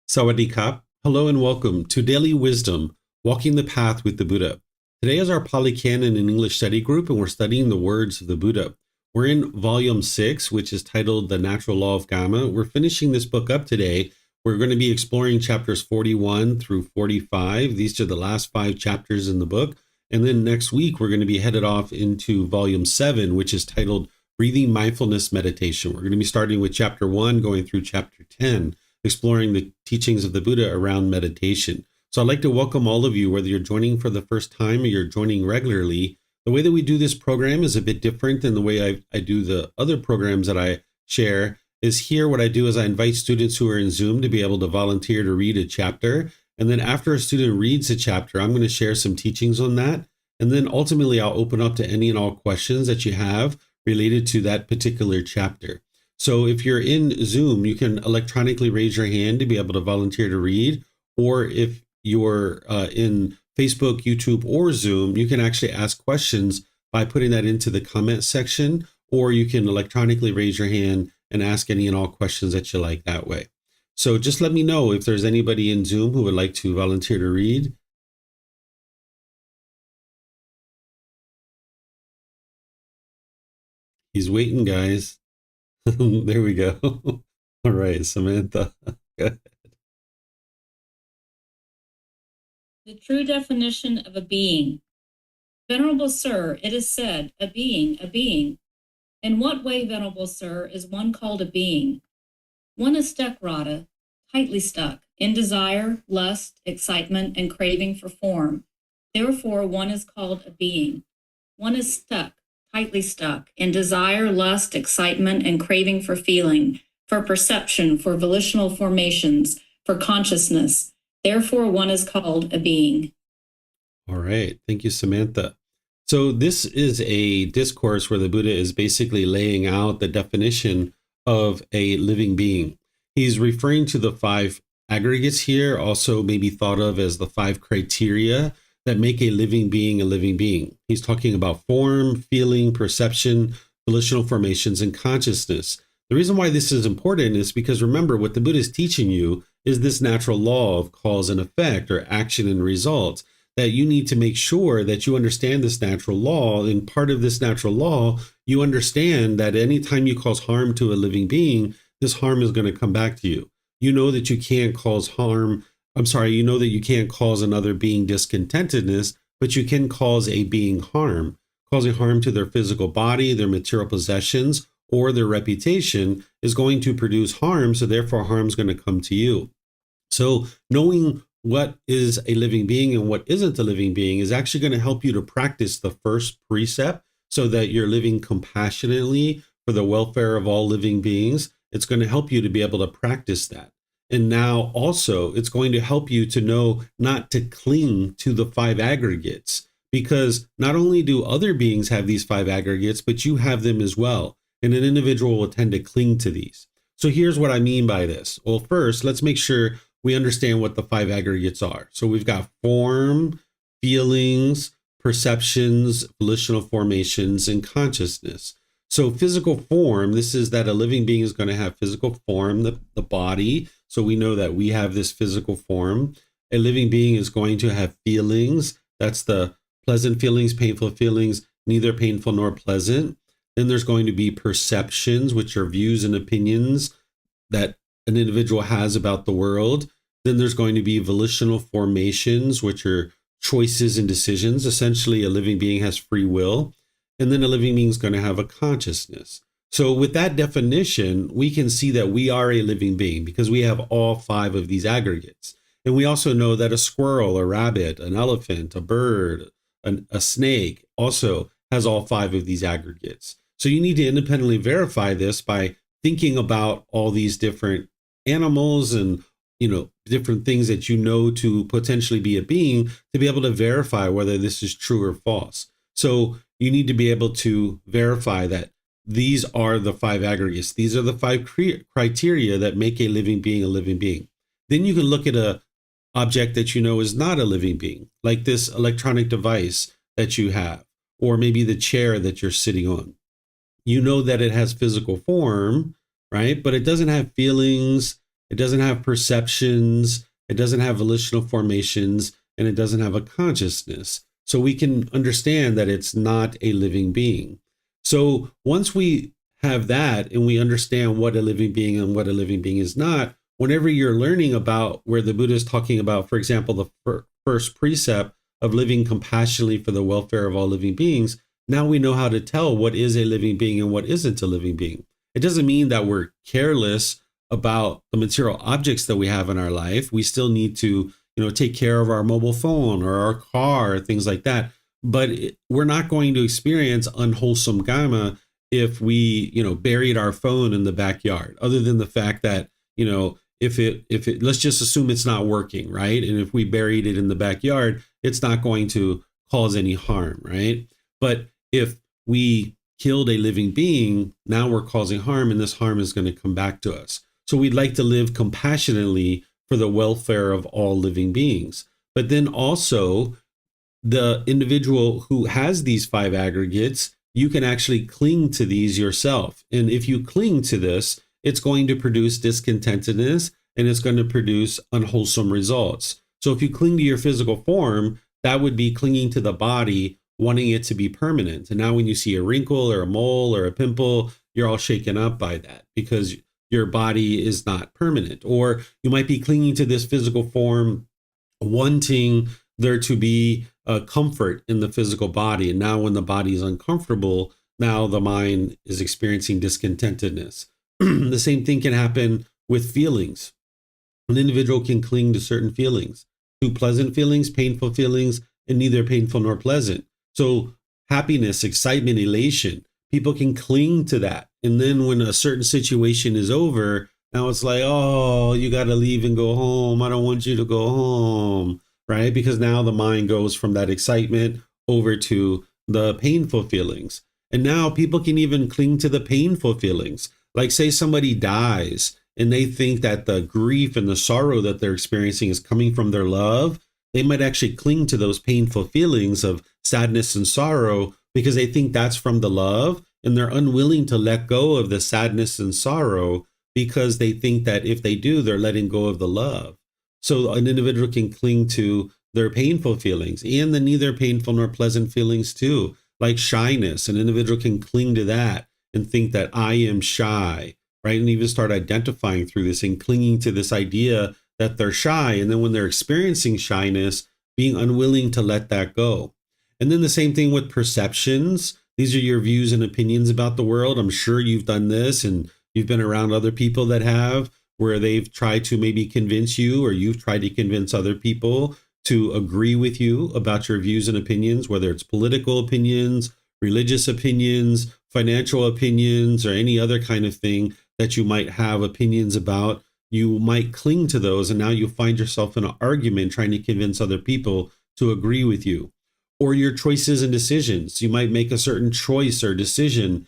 Sawadee Hello and welcome to Daily Wisdom, Walking the Path with the Buddha. Today is our Pali Canon and English study group, and we're studying the words of the Buddha. We're in volume 6, which is titled The Natural Law of Kamma. We're finishing this book up today. We're going to be exploring chapters 41 through 45. These are the last 5 chapters in the book. And then next week, we're going to be headed off into volume 7, which is titled Breathing Mindfulness Meditation. We're going to be starting with chapter 1, going through chapter 10. Exploring the teachings of the Buddha around meditation. So I'd like to welcome all of you, whether you're joining for the first time or you're joining regularly. The way that we do this program is a bit different than the way I do the other programs that I share. Is here what I do is I invite students who are in Zoom to be able to volunteer to read a chapter. And then after a student reads a chapter, I'm going to share some teachings on that. And then ultimately, I'll open up to any and all questions that you have related to that particular chapter. So if you're in Zoom, you can electronically raise your hand to be able to volunteer to read. Or if you're in Facebook, YouTube, or Zoom, you can actually ask questions by putting that into the comment section, or you can electronically raise your hand and ask any and all questions that you like that way. So just let me know if there's anybody in Zoom who would like to volunteer to read. He's waiting, guys. There we go. All right, Samantha. The true definition of a being. Venerable Sir, it is said, a being, a being. In what way, Venerable Sir, is one called a being? One is stuck, Radha, tightly stuck, in desire, lust, excitement, and craving for form. Therefore, one is called a being. One is stuck, tightly stuck, in desire, lust, excitement, and craving for feeling, for perception, for volitional formations, for consciousness. Therefore, one is called a being. All right. Thank you, Samantha. So this is a discourse where the Buddha is basically laying out the definition of a living being. He's referring to the 5 aggregates here, also maybe thought of as the 5 criteria that make a living being a living being. He's talking about form, feeling, perception, volitional formations, and consciousness. The reason why this is important is because remember, what the Buddha is teaching you is this natural law of cause and effect, or action and result, that you need to make sure that you understand this natural law. And part of this natural law, you understand that anytime you cause harm to a living being, this harm is going to come back to you. You know that you can't cause harm. You know that you can't cause another being discontentedness, but you can cause a being harm. Causing harm to their physical body, their material possessions, or their reputation is going to produce harm, so therefore harm is going to come to you. So knowing what is a living being and what isn't a living being is actually going to help you to practice the first precept so that you're living compassionately for the welfare of all living beings. It's going to help you to be able to practice that. And now also it's going to help you to know not to cling to the 5 aggregates, because not only do other beings have these 5 aggregates, but you have them as well. And an individual will tend to cling to these. So here's what I mean by this. Well, first, let's make sure we understand what the 5 aggregates are. So we've got form, feelings, perceptions, volitional formations, and consciousness. So physical form, this is that a living being is going to have physical form, the body. So we know that we have this physical form. A living being is going to have feelings. That's the pleasant feelings, painful feelings, neither painful nor pleasant. Then there's going to be perceptions, which are views and opinions that an individual has about the world. Then there's going to be volitional formations, which are choices and decisions. Essentially, a living being has free will. And then a living being is going to have a consciousness. So with that definition, we can see that we are a living being because we have all 5 of these aggregates. And we also know that a squirrel, a rabbit, an elephant, a bird, a snake also has all 5 of these aggregates. So you need to independently verify this by thinking about all these different animals and different things that you know to potentially be a being, to be able to verify whether this is true or false. So you need to be able to verify that these are the 5 aggregates. These are the 5 criteria that make a living being a living being. Then you can look at a object that you know is not a living being, like this electronic device that you have, or maybe the chair that you're sitting on. You know that it has physical form, right? But it doesn't have feelings, It doesn't have perceptions. It doesn't have volitional formations, and it doesn't have a consciousness. So we can understand that it's not a living being. So once we have that and we understand what a living being and what a living being is not, whenever you're learning about where the Buddha is talking about, for example, the first precept of living compassionately for the welfare of all living beings, now we know how to tell what is a living being and what isn't a living being. It doesn't mean that we're careless about the material objects that we have in our life. We still need to, take care of our mobile phone or our car, or things like that. But we're not going to experience unwholesome Kamma if we, buried our phone in the backyard, other than the fact that, if it, let's just assume it's not working, right? And if we buried it in the backyard, it's not going to cause any harm, right? But if we killed a living being, now we're causing harm, and this harm is going to come back to us. So we'd like to live compassionately for the welfare of all living beings. But then also, the individual who has these five aggregates, you can actually cling to these yourself. And if you cling to this, it's going to produce discontentedness, and it's going to produce unwholesome results. So if you cling to your physical form, that would be clinging to the body, wanting it to be permanent. And now when you see a wrinkle or a mole or a pimple, you're all shaken up by that because your body is not permanent. Or you might be clinging to this physical form, wanting there to be a comfort in the physical body. And now when the body is uncomfortable, now the mind is experiencing discontentedness. The same thing can happen with feelings. An individual can cling to certain feelings, to pleasant feelings, painful feelings, and neither painful nor pleasant. So happiness, excitement, elation, people can cling to that. And then when a certain situation is over, now it's like, oh, you got to leave and go home. I don't want you to go home, right? Because now the mind goes from that excitement over to the painful feelings. And now people can even cling to the painful feelings. Like say somebody dies and they think that the grief and the sorrow that they're experiencing is coming from their love. They might actually cling to those painful feelings of sadness and sorrow because they think that's from the love, and they're unwilling to let go of the sadness and sorrow because they think that if they do, they're letting go of the love. So an individual can cling to their painful feelings and the neither painful nor pleasant feelings too, like shyness. An individual can cling to that and think that I am shy, right? And even start identifying through this and clinging to this idea that they're shy. And then when they're experiencing shyness, being unwilling to let that go. And then the same thing with perceptions. These are your views and opinions about the world. I'm sure you've done this and you've been around other people that have, where they've tried to maybe convince you, or you've tried to convince other people to agree with you about your views and opinions, whether it's political opinions, religious opinions, financial opinions, or any other kind of thing that you might have opinions about. You might cling to those, and now you find yourself in an argument trying to convince other people to agree with you. Or your choices and decisions. You might make a certain choice or decision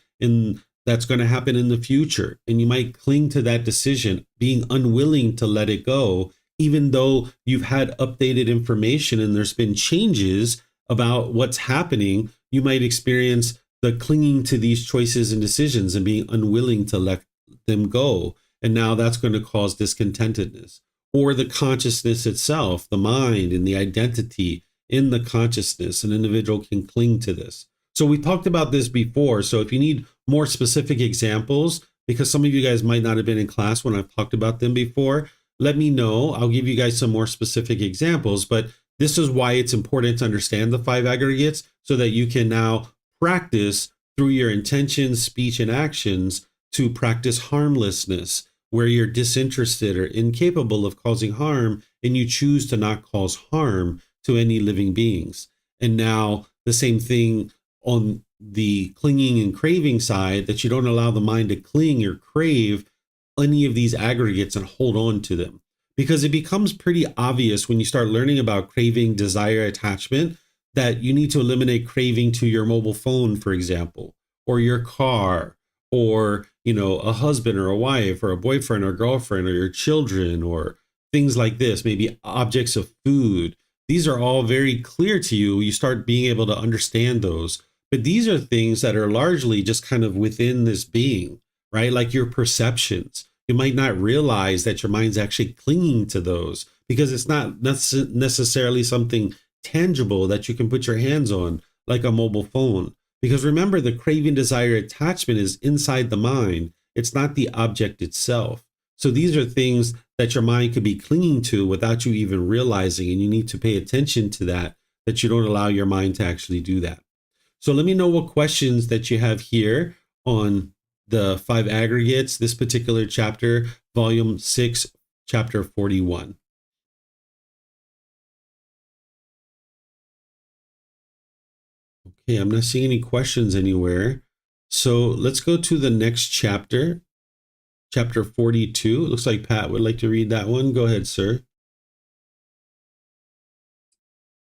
that's going to happen in the future, and you might cling to that decision, being unwilling to let it go, even though you've had updated information and there's been changes about what's happening. You might experience the clinging to these choices and decisions and being unwilling to let them go. And now that's going to cause discontentedness. Or the consciousness itself, the mind and the identity in the consciousness, an individual can cling to this. So we talked about this before. So if you need more specific examples, because some of you guys might not have been in class when I've talked about them before, let me know. I'll give you guys some more specific examples. But this is why it's important to understand the five aggregates, so that you can now practice through your intentions, speech, and actions to practice harmlessness, where you're disinterested or incapable of causing harm, and you choose to not cause harm to any living beings. And now the same thing on the clinging and craving side, that you don't allow the mind to cling or crave any of these aggregates and hold on to them. Because it becomes pretty obvious when you start learning about craving, desire, attachment, that you need to eliminate craving to your mobile phone, for example, or your car, or, a husband or a wife or a boyfriend or girlfriend or your children, or things like this, maybe objects of food. These are all very clear to you. You start being able to understand those. But these are things that are largely just kind of within this being, right? Like your perceptions. you might not realize that your mind's actually clinging to those, because it's not necessarily something tangible that you can put your hands on, like a mobile phone. Because remember, the craving, desire, attachment is inside the mind. It's not the object itself. So these are things that your mind could be clinging to without you even realizing, and you need to pay attention to that you don't allow your mind to actually do that. So let me know what questions that you have here on the 5 aggregates, this particular chapter, volume 6, chapter 41. Okay, I'm not seeing any questions anywhere. So let's go to the next chapter, chapter 42. It looks like Pat would like to read that one. Go ahead, sir.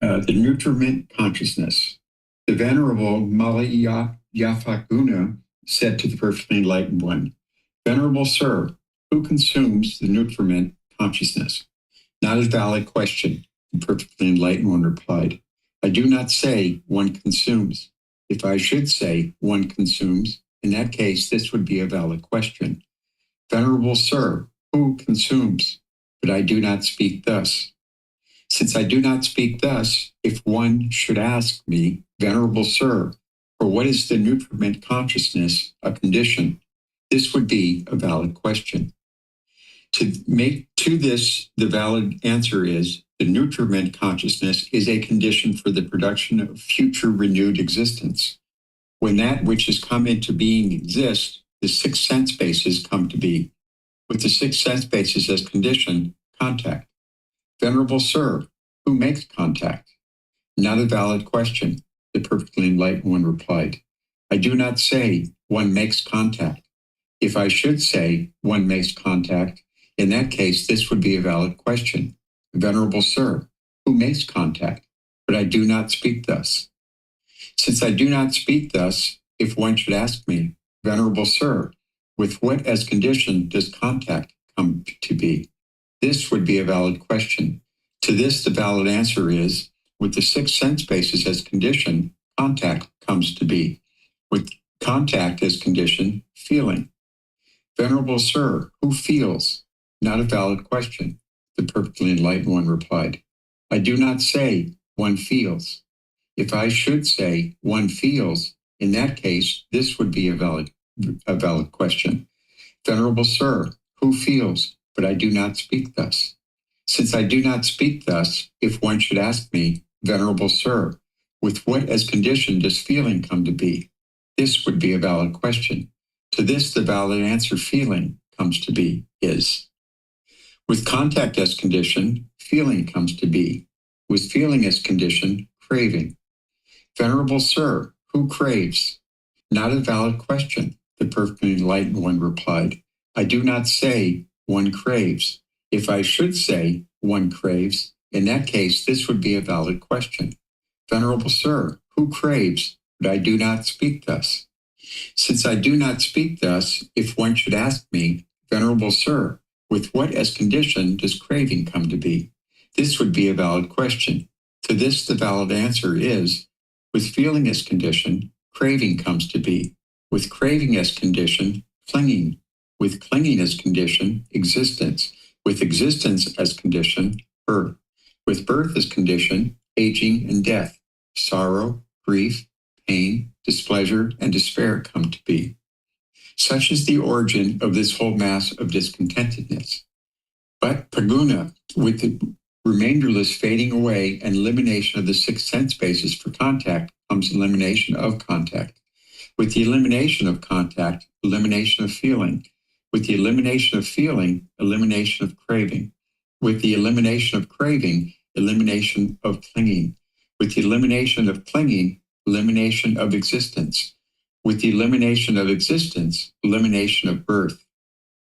The nutriment consciousness. The Venerable Malayafaguna said to the perfectly enlightened one, Venerable Sir, who consumes the nutriment consciousness? Not a valid question, the perfectly enlightened one replied. I do not say one consumes. If I should say one consumes, in that case, this would be a valid question. Venerable Sir, who consumes? But I do not speak thus. Since I do not speak thus, if one should ask me, Venerable Sir, for what is the nutriment consciousness a condition? This would be a valid question. To make to this, the valid answer is the nutriment consciousness is a condition for the production of future renewed existence. When that which has come into being exists, the 6 sense bases come to be. With the 6 sense bases as condition, contact. Venerable Sir, who makes contact? Not a valid question, the perfectly enlightened one replied. I do not say one makes contact. If I should say one makes contact, in that case, this would be a valid question. Venerable Sir, who makes contact? But I do not speak thus. Since I do not speak thus, if one should ask me, Venerable Sir, with what as condition does contact come to be? This would be a valid question. To this, the valid answer is, with the 6 sense bases as condition, contact comes to be. With contact as condition, feeling. Venerable Sir, who feels? Not a valid question, the perfectly enlightened one replied. I do not say one feels. If I should say one feels, in that case, this would be a valid question. Venerable Sir, who feels? But I do not speak thus. Since I do not speak thus, if one should ask me, Venerable Sir, with what as condition does feeling come to be? This would be a valid question. To this, the valid answer, feeling, comes to be, is. With contact as condition, feeling comes to be. With feeling as condition, craving. Venerable Sir, who craves? Not a valid question, the perfectly enlightened one replied. I do not say one craves. If I should say one craves, in that case, this would be a valid question. Venerable Sir, who craves? But I do not speak thus. Since I do not speak thus, if one should ask me, Venerable Sir, with what as condition does craving come to be? This would be a valid question. To this, the valid answer is, with feeling as condition, craving comes to be. With craving as condition, clinging. With clinging as condition, existence. With existence as condition, birth. With birth as condition, aging and death. Sorrow, grief, pain, displeasure, and despair come to be. Such is the origin of this whole mass of discontentedness. But Paguna, with the remainderless fading away and elimination of the 6 sense bases for contact, comes elimination of contact. With the elimination of contact, elimination of feeling. With the elimination of feeling, elimination of craving. With the elimination of craving, elimination of clinging. With the elimination of clinging, elimination of existence. With the elimination of existence, elimination of birth.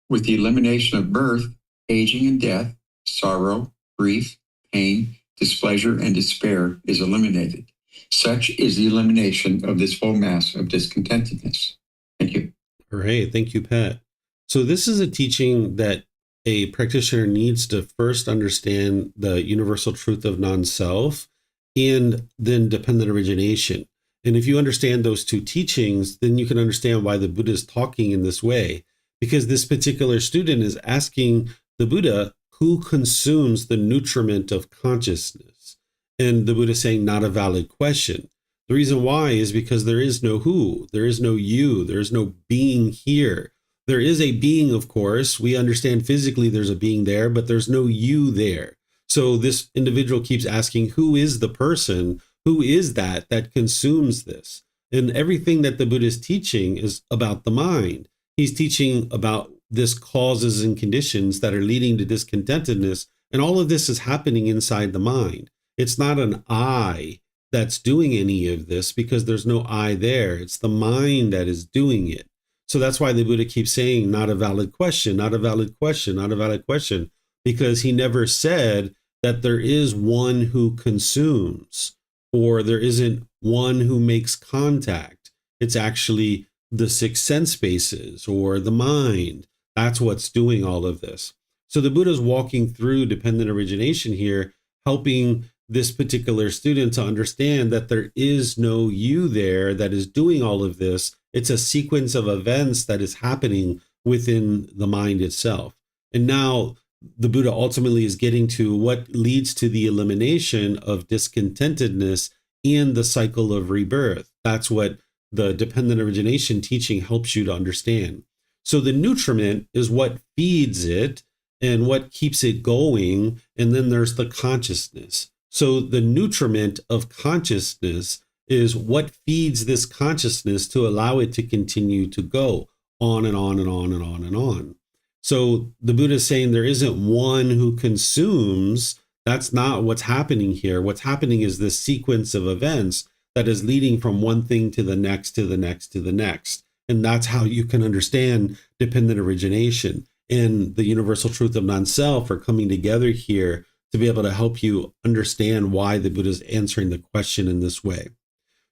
With the elimination of birth, aging and death, sorrow, grief, pain, displeasure, and despair is eliminated. Such is the elimination of this whole mass of discontentedness. Thank you. All right. Thank you, Pat. So this is a teaching that a practitioner needs to first understand the universal truth of non-self and then dependent origination. And if you understand those two teachings, then you can understand why the Buddha is talking in this way. because this particular student is asking the Buddha, who consumes the nutriment of consciousness? And the Buddha is saying, not a valid question. The reason why is because there is no who, there is no you, there is no being here. There is a being, of course. We understand physically there's a being there, but there's no you there. So this individual keeps asking, who is the person? Who is that consumes this? And everything that the Buddha is teaching is about the mind. He's teaching about this causes and conditions that are leading to discontentedness. And all of this is happening inside the mind. It's not an I that's doing any of this because there's no I there. It's the mind that is doing it. So that's why the Buddha keeps saying, not a valid question, not a valid question, not a valid question, because he never said that there is one who consumes or there isn't one who makes contact. It's actually the six sense bases or the mind. That's what's doing all of this. So the Buddha's walking through dependent origination here, helping this particular student to understand that there is no you there that is doing all of this. It's a sequence of events that is happening within the mind itself. And now the Buddha ultimately is getting to what leads to the elimination of discontentedness and the cycle of rebirth. That's what the dependent origination teaching helps you to understand. So the nutriment is what feeds it and what keeps it going. And then there's the consciousness. So the nutriment of consciousness is what feeds this consciousness to allow it to continue to go on and on and on and on and on. So the Buddha is saying there isn't one who consumes. That's not what's happening here. What's happening is this sequence of events that is leading from one thing to the next, to the next, to the next. And that's how you can understand dependent origination and the universal truth of non-self are coming together here to be able to help you understand why the Buddha is answering the question in this way.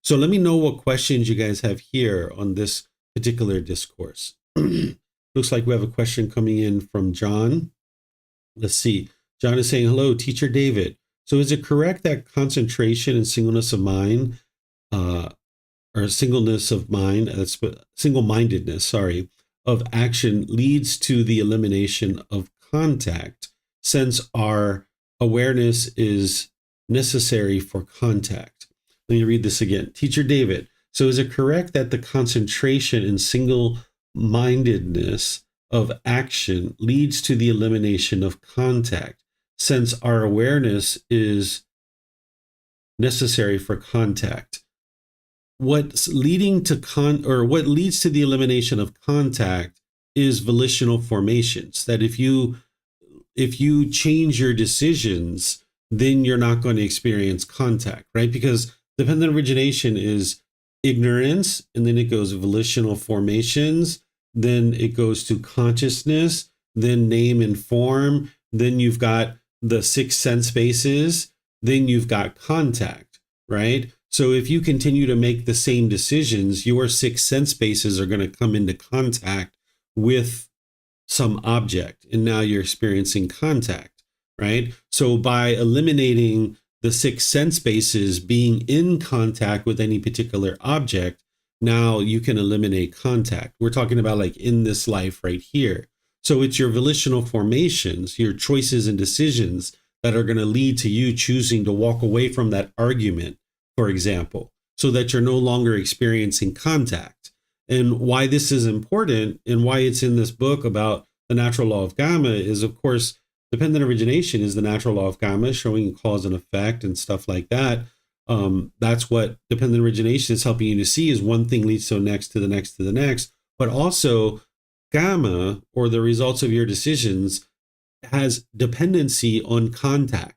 So let me know what questions you guys have here on this particular discourse. Looks like we have a question coming in from John. Let's see. John is saying, hello, Teacher David. So is it correct that concentration and singleness of mind, or singleness of mind, single-mindedness, of action leads to the elimination of contact, since our awareness is necessary for contact? Let me read this again. Teacher David, so is it correct that the concentration and single-mindedness of action leads to the elimination of contact, since our awareness is necessary for contact? What leads to the elimination of contact is volitional formations. That if you change your decisions, then you're not going to experience contact, right? Because dependent origination is ignorance, and then it goes volitional formations, then it goes to consciousness, then name and form, then you've got the six sense bases, then you've got contact, right? So if you continue to make the same decisions, your six sense bases are going to come into contact with some object, and now you're experiencing contact, right? So by eliminating the six sense bases being in contact with any particular object, now you can eliminate contact. We're talking about like in this life right here. So it's your volitional formations, your choices and decisions that are going to lead to you choosing to walk away from that argument, for example, so that you're no longer experiencing contact. And why this is important and why it's in this book about the natural law of Kamma is, of course, dependent origination is the natural law of Kamma, showing cause and effect and stuff like that. That's what dependent origination is helping you to see, is one thing leads to the next, to the next, to the next. But also Kamma, or the results of your decisions, has dependency on contact.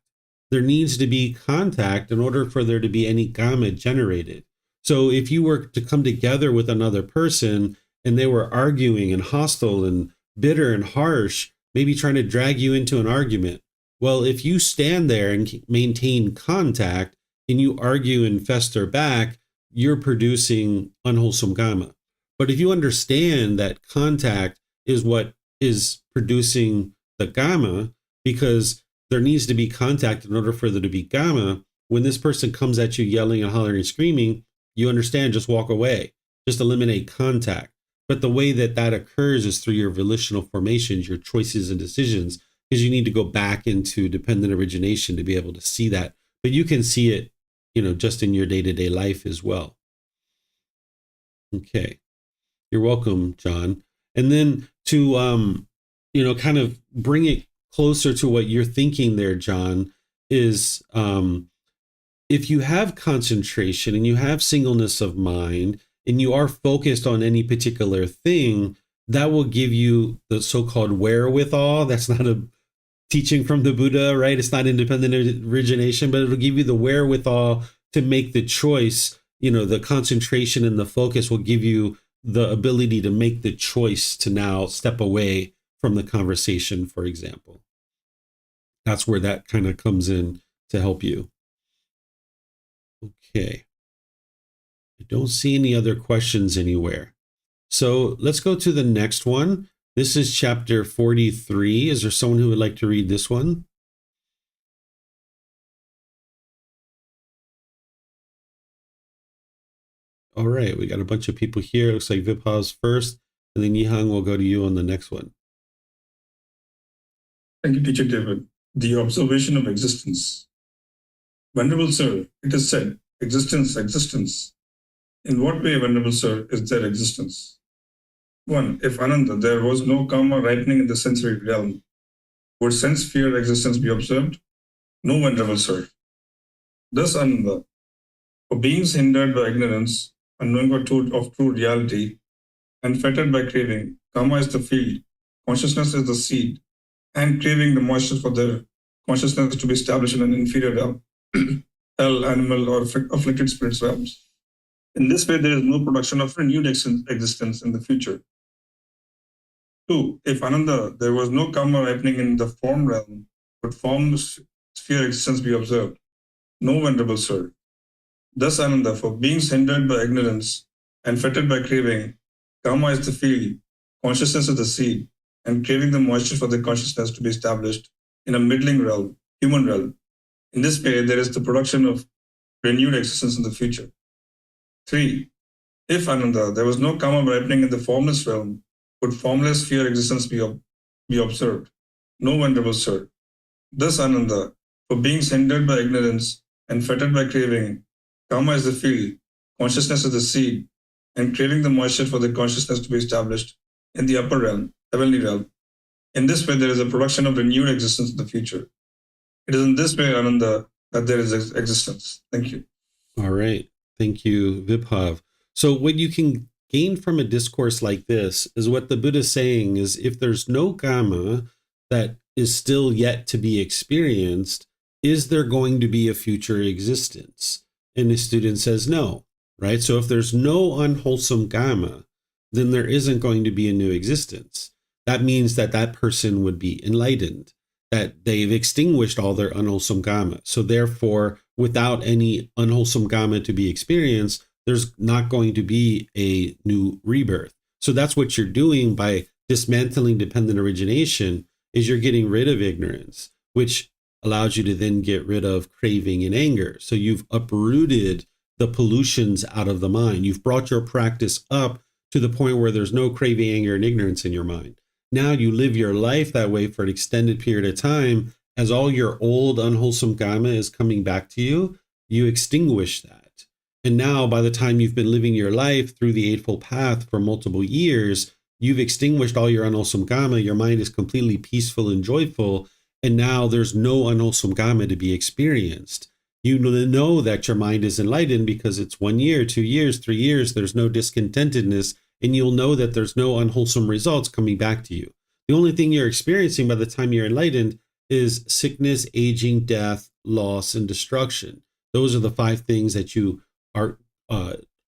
There needs to be contact in order for there to be any Kamma generated. So if you were to come together with another person and they were arguing and hostile and bitter and harsh, maybe trying to drag you into an argument, well, if you stand there and maintain contact and you argue and fester back, you're producing unwholesome Kamma. But if you understand that contact is what is producing the Kamma, because there needs to be contact in order for there to be Kamma, when this person comes at you yelling and hollering and screaming, you understand, just walk away, just eliminate contact. But the way that that occurs is through your volitional formations, your choices and decisions, because you need to go back into dependent origination to be able to see that. But you can see it, just in your day-to-day life as well. Okay. You're welcome, John. And then to, kind of bring it closer to what you're thinking there, John, is if you have concentration and you have singleness of mind and you are focused on any particular thing, that will give you the so-called wherewithal. That's not a teaching from the Buddha, right? It's not independent origination, but it'll give you the wherewithal to make the choice. The concentration and the focus will give you the ability to make the choice to now step away from the conversation, for example. That's where that kind of comes in to help you. Okay. I don't see any other questions anywhere. So let's go to the next one. This is chapter 43. Is there someone who would like to read this one? All right, we got a bunch of people here. It looks like Viphav's first, and then Yihang will go to you on the next one. Thank you, Teacher David. The observation of existence. Venerable Sir, it is said, existence, existence. In what way, Venerable Sir, is there existence? 1. If Ananda, there was no Kamma ripening in the sensory realm, would sense-sphere existence be observed? No, Venerable Sir. Thus, Ananda, for beings hindered by ignorance, unknowing of true reality, and fettered by craving, Kamma is the field, consciousness is the seed, and craving the moisture for their consciousness to be established in an inferior realm, hell, animal, or afflicted spirits realms. In this way, there is no production of renewed existence in the future. 2. If Ananda, there was no Kamma ripening in the form realm, would form sphere existence be observed? No, Venerable Sir. Thus, Ananda, for beings hindered by ignorance and fettered by craving, Kamma is the field, consciousness is the seed, and craving the moisture for the consciousness to be established in a middling realm, human realm. In this way, there is the production of renewed existence in the future. 3. If Ananda, there was no Kamma ripening in the formless realm, would formless sphere existence be observed? No, Venerable Sir. Thus, Ananda, for beings hindered by ignorance and fettered by craving, Kamma is the field, consciousness is the seed, and craving the moisture for the consciousness to be established in the upper realm, heavenly realm. In this way, there is a production of renewed existence in the future. It is in this way, Ananda, that there is existence. Thank you. All right. Thank you, Vibhav. So what you can gain from a discourse like this is what the Buddha is saying is if there's no Kamma that is still yet to be experienced, is there going to be a future existence? And the student says no, right? So if there's no unwholesome Kamma, then there isn't going to be a new existence. That means that that person would be enlightened, that they've extinguished all their unwholesome Kamma. So therefore, without any unwholesome Kamma to be experienced, there's not going to be a new rebirth. So that's what you're doing by dismantling dependent origination, is you're getting rid of ignorance, which allows you to then get rid of craving and anger. So you've uprooted the pollutions out of the mind. You've brought your practice up to the point where there's no craving, anger, and ignorance in your mind. Now you live your life that way for an extended period of time. As all your old unwholesome Kamma is coming back to you, you extinguish that. And now by the time you've been living your life through the Eightfold Path for multiple years, you've extinguished all your unwholesome Kamma. Your mind is completely peaceful and joyful. And now there's no unwholesome Kamma to be experienced. You know that your mind is enlightened because it's 1 year, 2 years, 3 years. There's no discontentedness. And you'll know that there's no unwholesome results coming back to you. The only thing you're experiencing by the time you're enlightened is sickness, aging, death, loss, and destruction. Those are the 5 things that you are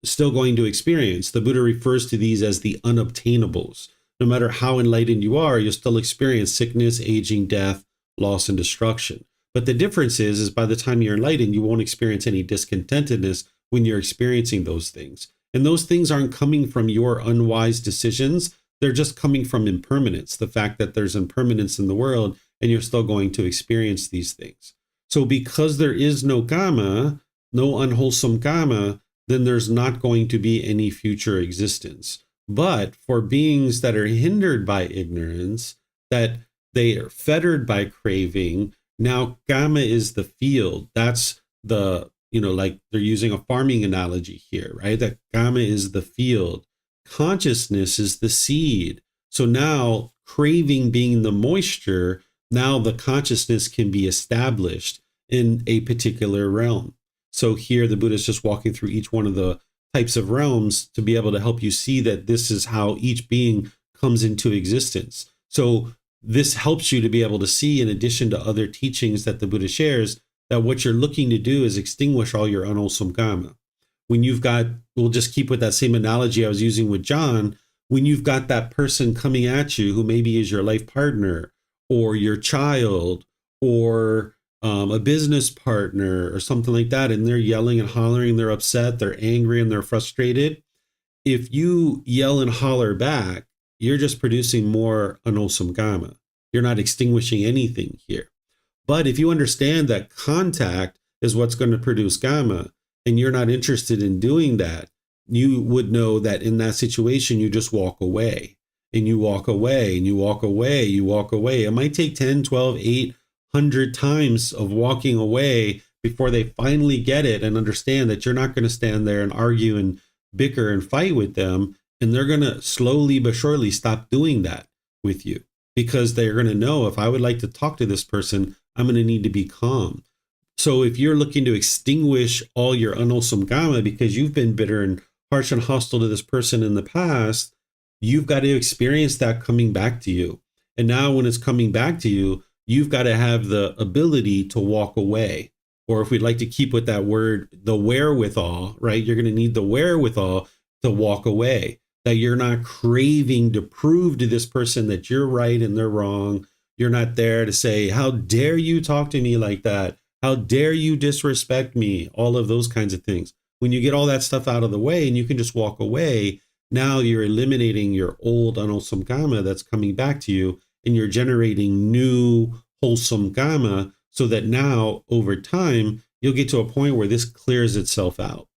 still going to experience. The Buddha refers to these as the unobtainables. No matter how enlightened you are, you'll still experience sickness, aging, death, loss, and destruction. But the difference is by the time you're enlightened, you won't experience any discontentedness when you're experiencing those things. And those things aren't coming from your unwise decisions. They're just coming from impermanence, the fact that there's impermanence in the world and you're still going to experience these things. So because there is no Kamma, no unwholesome Kamma, then there's not going to be any future existence. But for beings that are hindered by ignorance, that they are fettered by craving, now Kamma is the field. That's the, like they're using a farming analogy here, right? That Kamma is the field. Consciousness is the seed. So now craving being the moisture, now the consciousness can be established in a particular realm. So here the Buddha is just walking through each one of the types of realms to be able to help you see that this is how each being comes into existence. So this helps you to be able to see, in addition to other teachings that the Buddha shares, that what you're looking to do is extinguish all your unwholesome karma. When you've got, we'll just keep with that same analogy I was using with John, when you've got that person coming at you who maybe is your life partner or your child or a business partner or something like that, and they're yelling and hollering, they're upset, they're angry, and they're frustrated. If you yell and holler back, you're just producing more unwholesome karma. You're not extinguishing anything here. But if you understand that contact is what's going to produce karma, and you're not interested in doing that, you would know that in that situation, you just walk away and you walk away and you walk away, you walk away. It might take 10, 12, 800 times of walking away before they finally get it and understand that you're not going to stand there and argue and bicker and fight with them. And they're going to slowly but surely stop doing that with you, because they're going to know, if I would like to talk to this person, I'm going to need to be calm. So if you're looking to extinguish all your unwholesome karma because you've been bitter and harsh and hostile to this person in the past, you've got to experience that coming back to you. And now when it's coming back to you, you've got to have the ability to walk away. Or if we'd like to keep with that word, the wherewithal, right? You're going to need the wherewithal to walk away, that you're not craving to prove to this person that you're right and they're wrong. You're not there to say, how dare you talk to me like that? How dare you disrespect me? All of those kinds of things. When you get all that stuff out of the way and you can just walk away, now you're eliminating your old unwholesome karma that's coming back to you, and you're generating new wholesome karma, so that now over time, you'll get to a point where this clears itself out.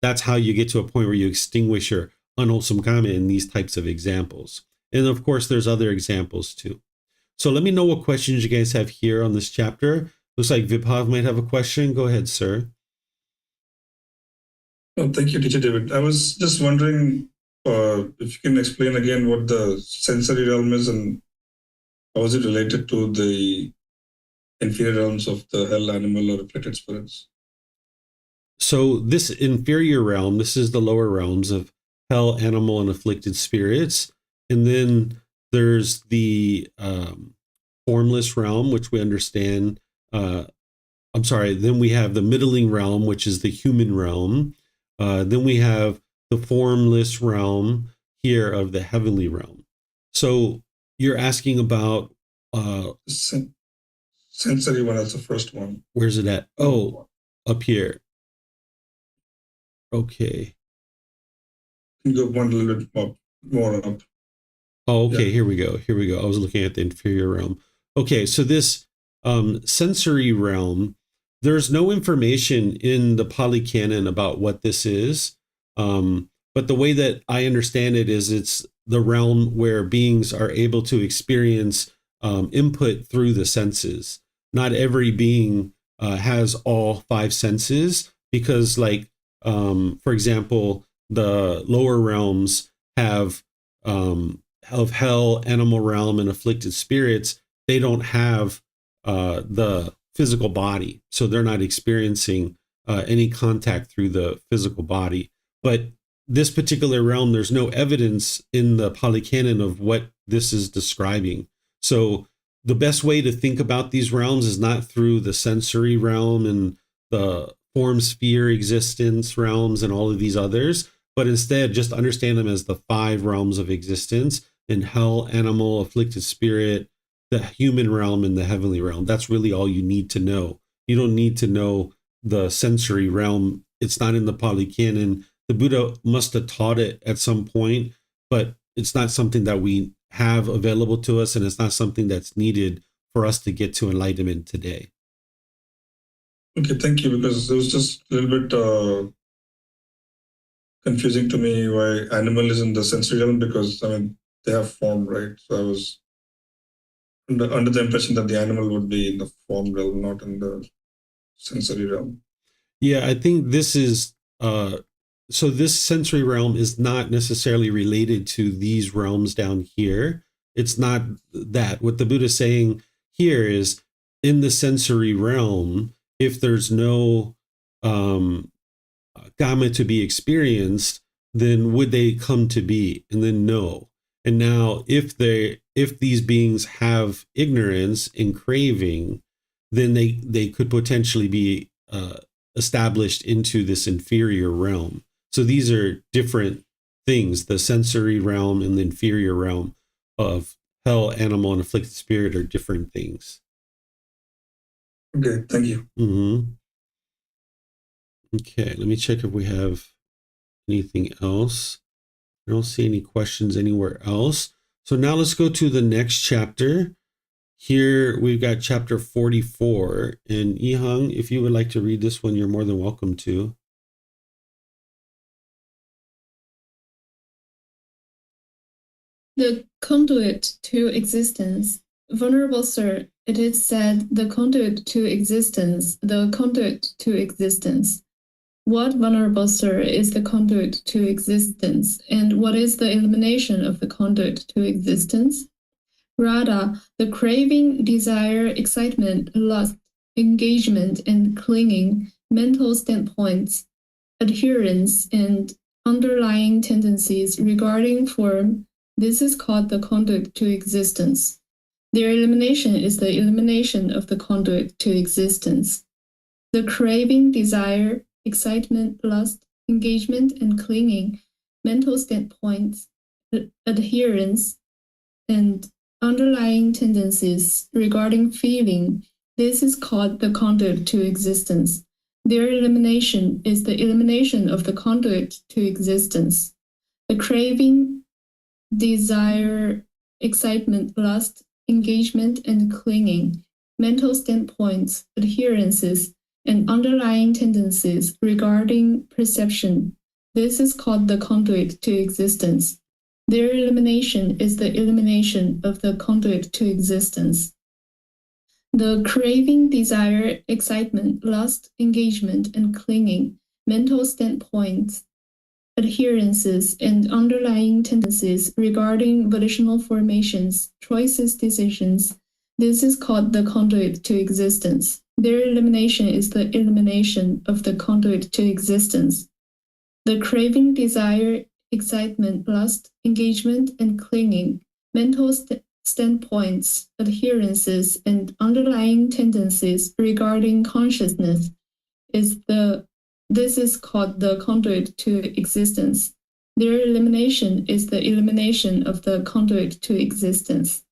That's how you get to a point where you extinguish your unwholesome karma in these types of examples. And of course, there's other examples too. So let me know what questions you guys have here on this chapter. Looks like Vibhav might have a question. Go ahead, sir. Oh, thank you, Teacher David. I was just wondering if you can explain again what the sensory realm is and how is it related to the inferior realms of the hell, animal, or reflected spirits? So this inferior realm, this is the lower realms of hell, animal, and afflicted spirits. And then there's the formless realm, which we understand. Then we have the middling realm, which is the human realm. Then we have the formless realm here of the heavenly realm. So you're asking about sensory one as the first one. Where's it at? Oh, up here. Okay. You go one little bit more up. Oh, okay. Yeah. Here we go. I was looking at the inferior realm. Okay, so this sensory realm, there's no information in the Pali Canon about what this is. But the way that I understand it is it's the realm where beings are able to experience input through the senses. Not every being has all five senses, because for example, the lower realms have of hell, animal realm, and afflicted spirits. They don't have the physical body, so they're not experiencing any contact through the physical body. But this particular realm, there's no evidence in the Pali Canon of what this is describing. So the best way to think about these realms is not through the sensory realm and the form sphere existence realms and all of these others, but instead just understand them as the five realms of existence: in hell, animal, afflicted spirit, the human realm, and the heavenly realm. That's really all you need to know. You don't need to know the sensory realm. It's not in the Pali Canon. The Buddha must have taught it at some point, but it's not something that we have available to us, and it's not something that's needed for us to get to enlightenment today. Okay, thank you, because it was just a little bit confusing to me why animal is in the sensory realm, because they have form, right? So I was under the impression that the animal would be in the form realm, not in the sensory realm. Yeah, I think this is so this sensory realm is not necessarily related to these realms down here. It's not that. What the Buddha is saying here is, in the sensory realm, if there's no Kamma to be experienced, then would they come to be? And then no. And now if these beings have ignorance and craving, then they could potentially be established into this inferior realm. So these are different things. The sensory realm and the inferior realm of hell, animal, and afflicted spirit are different things. Okay, thank you. Mm-hmm. Okay, let me check if we have anything else. I don't see any questions anywhere else. So now let's go to the next chapter. Here we've got chapter 44. And Yihang, if you would like to read this one, you're more than welcome to. The conduit to existence. Venerable Sir, it is said, the conduit to existence, the conduit to existence. What, Venerable Sir, is the conduit to existence, and what is the elimination of the conduit to existence? Radha, the craving, desire, excitement, lust, engagement, and clinging, mental standpoints, adherence, and underlying tendencies regarding form, this is called the conduit to existence. Their elimination is the elimination of the conduit to existence. The craving, desire, excitement, lust, engagement, and clinging, mental standpoints, adherence, and underlying tendencies regarding feeling, this is called the conduit to existence. Their elimination is the elimination of the conduit to existence. The craving, desire, excitement, lust, engagement, and clinging, mental standpoints, adherences, and underlying tendencies regarding perception, this is called the conduit to existence. Their elimination is the elimination of the conduit to existence. The craving, desire, excitement, lust, engagement, and clinging, mental standpoints, adherences, and underlying tendencies regarding volitional formations, choices, decisions, this is called the conduit to existence. Their elimination is the elimination of the conduit to existence. The craving, desire, excitement, lust, engagement, and clinging, mental standpoints, adherences, and underlying tendencies regarding consciousness this is called the conduit to existence. Their elimination is the elimination of the conduit to existence.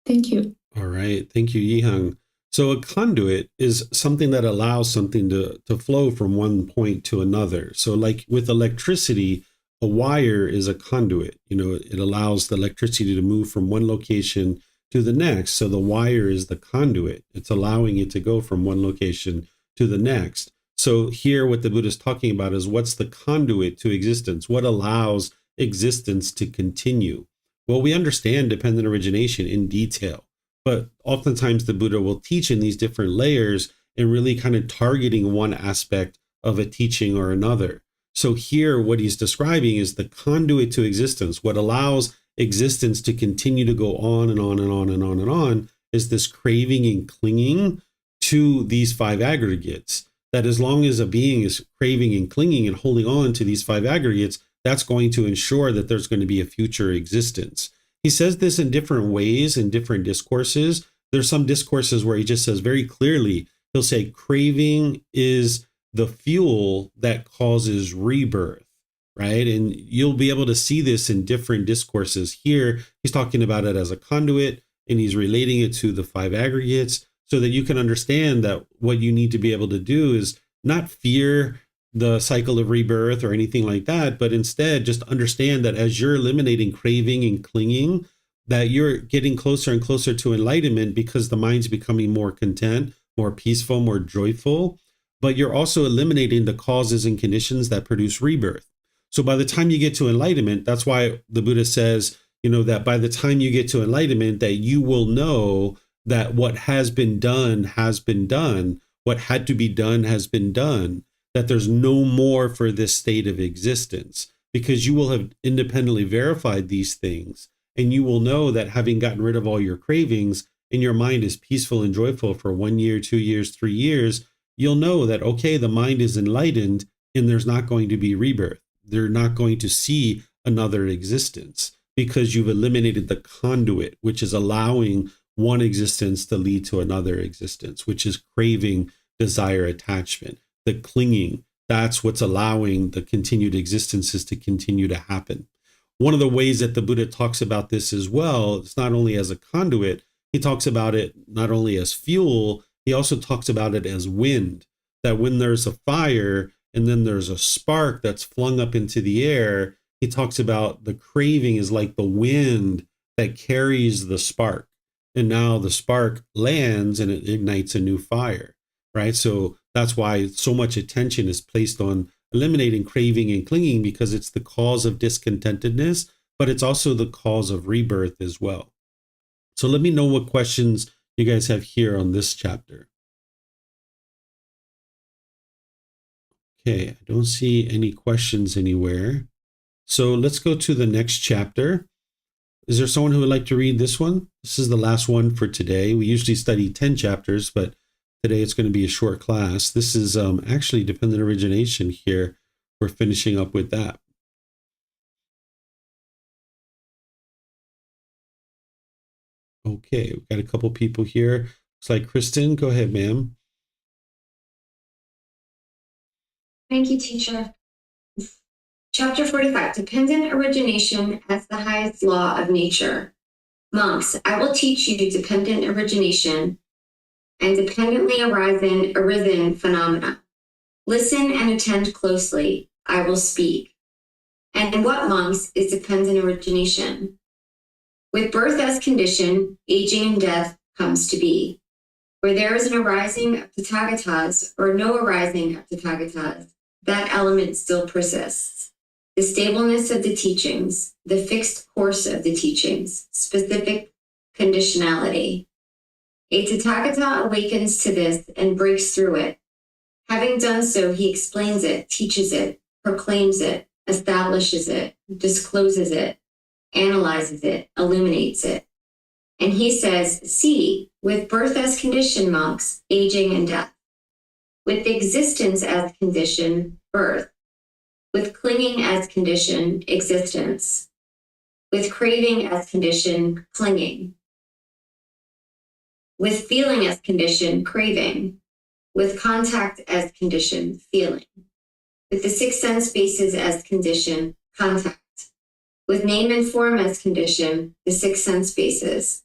Thank you. All right. Thank you, Yihang. So a conduit is something that allows something to flow from one point to another. So like with electricity, a wire is a conduit. It allows the electricity to move from one location to the next. So the wire is the conduit. It's allowing it to go from one location to the next. So here what the Buddha is talking about is what's the conduit to existence? What allows existence to continue? Well, we understand dependent origination in detail, but oftentimes the Buddha will teach in these different layers and really kind of targeting one aspect of a teaching or another. So here what he's describing is the conduit to existence. What allows existence to continue to go on and on and on and on and on is this craving and clinging to these five aggregates. That as long as a being is craving and clinging and holding on to these five aggregates, that's going to ensure that there's going to be a future existence. He says this in different ways in different discourses. There's some discourses where he just says very clearly, he'll say craving is the fuel that causes rebirth, right? And you'll be able to see this in different discourses. Here, he's talking about it as a conduit, and he's relating it to the five aggregates so that you can understand that what you need to be able to do is not fear the cycle of rebirth or anything like that, but instead just understand that as you're eliminating craving and clinging, that you're getting closer and closer to enlightenment because the mind's becoming more content, more peaceful, more joyful, but you're also eliminating the causes and conditions that produce rebirth. So by the time you get to enlightenment, that's why the Buddha says, that by the time you get to enlightenment, that you will know that what has been done, what had to be done has been done, that there's no more for this state of existence, because you will have independently verified these things. And you will know that having gotten rid of all your cravings and your mind is peaceful and joyful for 1 year, 2 years, 3 years, you'll know that, okay, the mind is enlightened and there's not going to be rebirth. They're not going to see another existence because you've eliminated the conduit, which is allowing one existence to lead to another existence, which is craving, desire, attachment, the clinging. That's what's allowing the continued existences to continue to happen. One of the ways that the Buddha talks about this as well, it's not only as a conduit, he talks about it not only as fuel, he also talks about it as wind, that when there's a fire and then there's a spark that's flung up into the air, he talks about the craving is like the wind that carries the spark. And now the spark lands and it ignites a new fire, right? So that's why so much attention is placed on eliminating craving and clinging, because it's the cause of discontentedness, but it's also the cause of rebirth as well. So let me know what questions you guys have here on this chapter. Okay, I don't see any questions anywhere. So let's go to the next chapter. Is there someone who would like to read this one? This is the last one for today. We usually study 10 chapters, but today it's going to be a short class. This is actually dependent origination here. We're finishing up with that. Okay, we've got a couple people here. Looks like Kristen. Go ahead, ma'am. Thank you, teacher. Chapter 45, Dependent Origination as the Highest Law of Nature. Monks, I will teach you dependent origination and dependently arisen phenomena. Listen and attend closely. I will speak. And what, monks, is dependent origination? With birth as condition, aging and death comes to be. Where there is an arising of Tathagatas or no arising of Tathagatas, that element still persists. The stableness of the teachings, the fixed course of the teachings, specific conditionality. A Tathagata awakens to this and breaks through it. Having done so, he explains it, teaches it, proclaims it, establishes it, discloses it, analyzes it, illuminates it. And he says, see, with birth as condition, monks, aging and death. With existence as condition, birth. With clinging as condition, existence. With craving as condition, clinging. With feeling as condition, craving. With contact as condition, feeling. With the six sense bases as condition, contact. With name and form as condition, the six sense bases.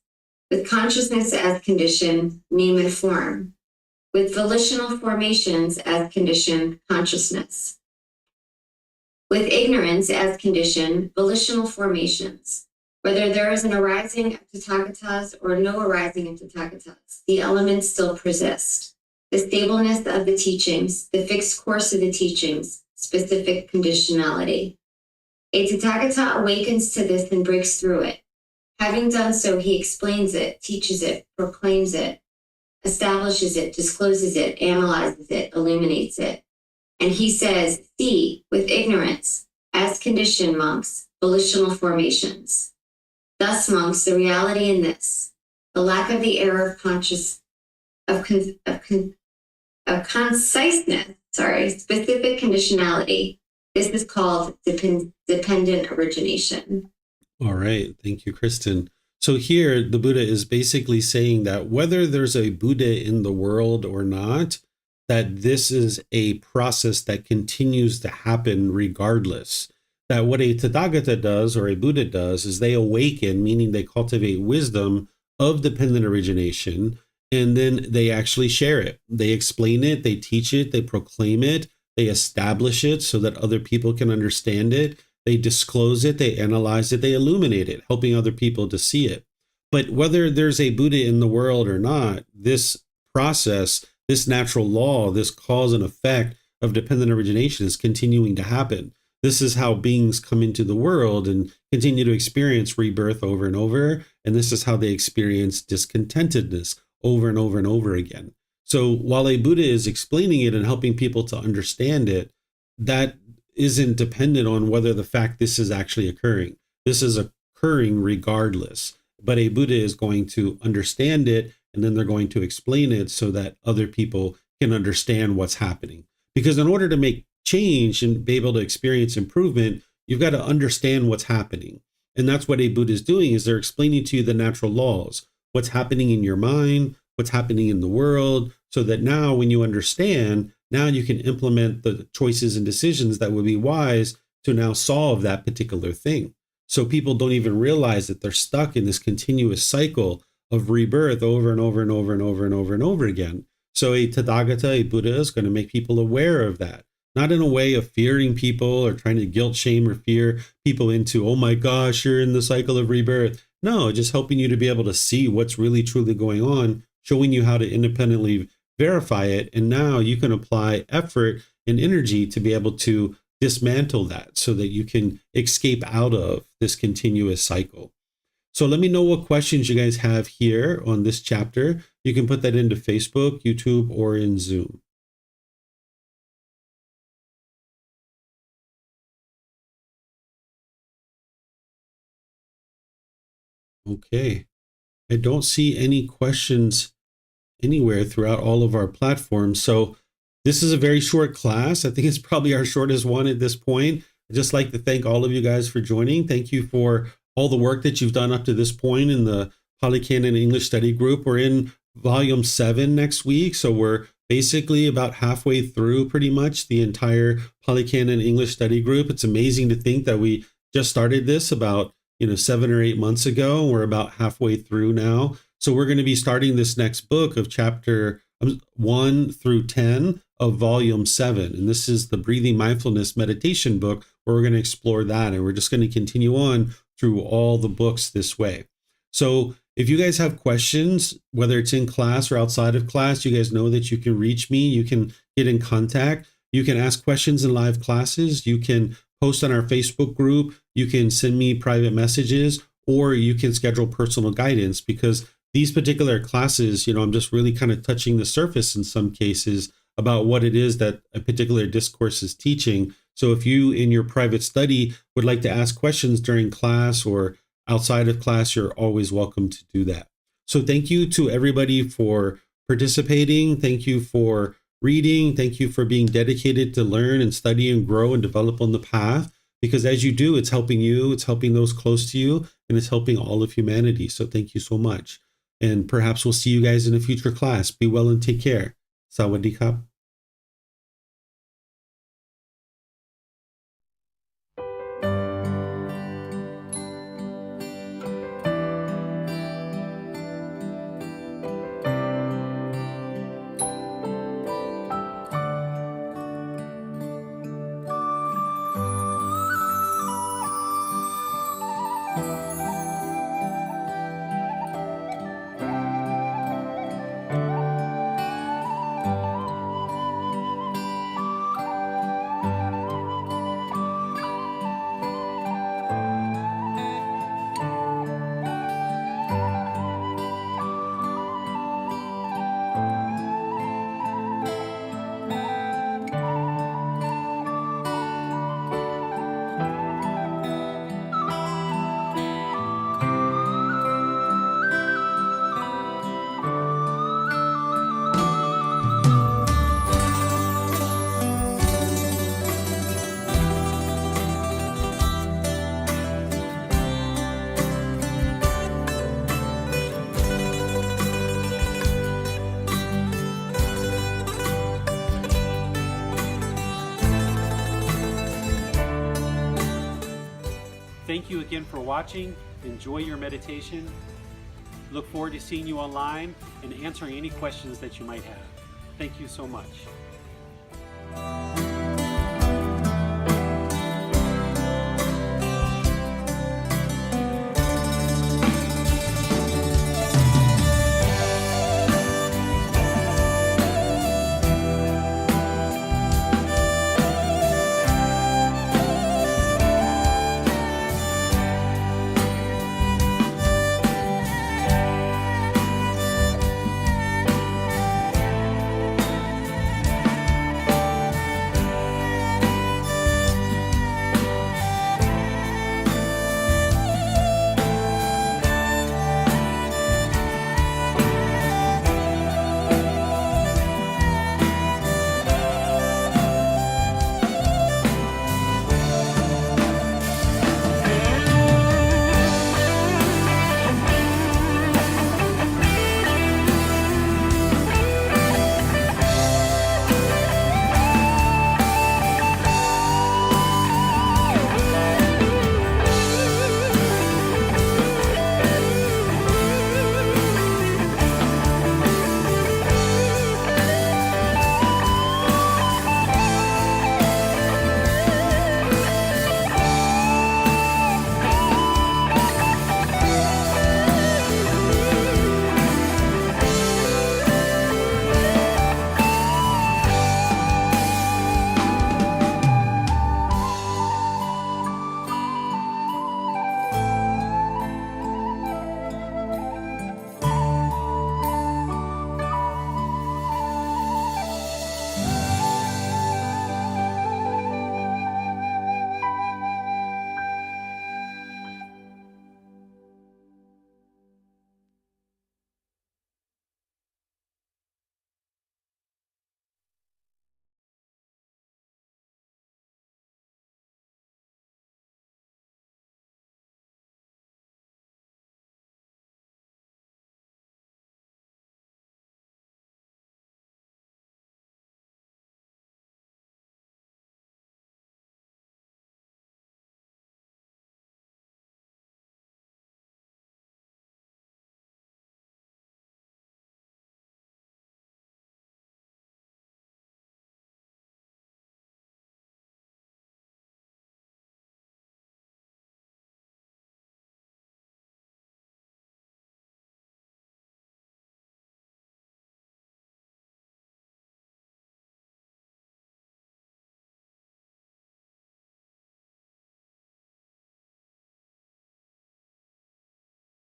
With consciousness as condition, name and form. With volitional formations as condition, consciousness. With ignorance as condition, volitional formations. Whether there is an arising of Tathagatas or no arising of Tathagatas, the elements still persist. The stableness of the teachings, the fixed course of the teachings, specific conditionality. A Tathagata awakens to this and breaks through it. Having done so, he explains it, teaches it, proclaims it, establishes it, discloses it, analyzes it, illuminates it. And he says, see, with ignorance, as condition, monks, volitional formations. Thus, monks, the reality in this, the lack of the error of conciseness, specific conditionality. This is called dependent origination. All right. Thank you, Kristen. So here, the Buddha is basically saying that whether there's a Buddha in the world or not, that this is a process that continues to happen regardless. That what a Tathagata does or a Buddha does is they awaken, meaning they cultivate wisdom of dependent origination, and then they actually share it. They explain it, they teach it, they proclaim it, they establish it so that other people can understand it. They disclose it, they analyze it, they illuminate it, helping other people to see it. But whether there's a Buddha in the world or not, this process, this natural law, this cause and effect of dependent origination is continuing to happen. This is how beings come into the world and continue to experience rebirth over and over. And this is how they experience discontentedness over and over and over again. So while a Buddha is explaining it and helping people to understand it, that isn't dependent on whether the fact this is actually occurring. This is occurring regardless. But a Buddha is going to understand it, and then they're going to explain it so that other people can understand what's happening. Because in order to make change and be able to experience improvement, you've got to understand what's happening. And that's what a Buddha is doing, is they're explaining to you the natural laws, what's happening in your mind, what's happening in the world, so that now when you understand, now you can implement the choices and decisions that would be wise to now solve that particular thing. So people don't even realize that they're stuck in this continuous cycle of rebirth over and over and over and over and over and over again. So a Tathagata, a Buddha, is going to make people aware of that. Not in a way of fearing people or trying to guilt, shame, or fear people into, oh my gosh, you're in the cycle of rebirth. No, just helping you to be able to see what's really truly going on, showing you how to independently verify it. And now you can apply effort and energy to be able to dismantle that so that you can escape out of this continuous cycle. So let me know what questions you guys have here on this chapter. You can put that into Facebook, YouTube, or in Zoom. Okay. I don't see any questions anywhere throughout all of our platforms. So this is a very short class. I think it's probably our shortest one at this point. I'd just like to thank all of you guys for joining. Thank you for all the work that you've done up to this point in the Pali Canon English Study Group. We're in volume 7 next week. So we're basically about halfway through pretty much the entire Pali Canon English Study Group. It's amazing to think that we just started this about 7 or 8 months ago. We're about halfway through now. So we're going to be starting this next book of chapter 1 through 10 of volume 7. And this is the breathing mindfulness meditation book, where we're going to explore that. And we're just going to continue on through all the books this way. So if you guys have questions, whether it's in class or outside of class, you guys know that you can reach me. You can get in contact. You can ask questions in live classes. You can post on our Facebook group. You can send me private messages, or you can schedule personal guidance, because these particular classes, I'm just really kind of touching the surface in some cases about what it is that a particular discourse is teaching. So if you in your private study would like to ask questions during class or outside of class, you're always welcome to do that. So thank you to everybody for participating. Thank you for reading. Thank you for being dedicated to learn and study and grow and develop on the path. Because as you do, it's helping you, it's helping those close to you, and it's helping all of humanity. So thank you so much. And perhaps we'll see you guys in a future class. Be well and take care. Sawadee krap. Thank you again for watching. Enjoy your meditation. Look forward to seeing you online and answering any questions that you might have. Thank you so much.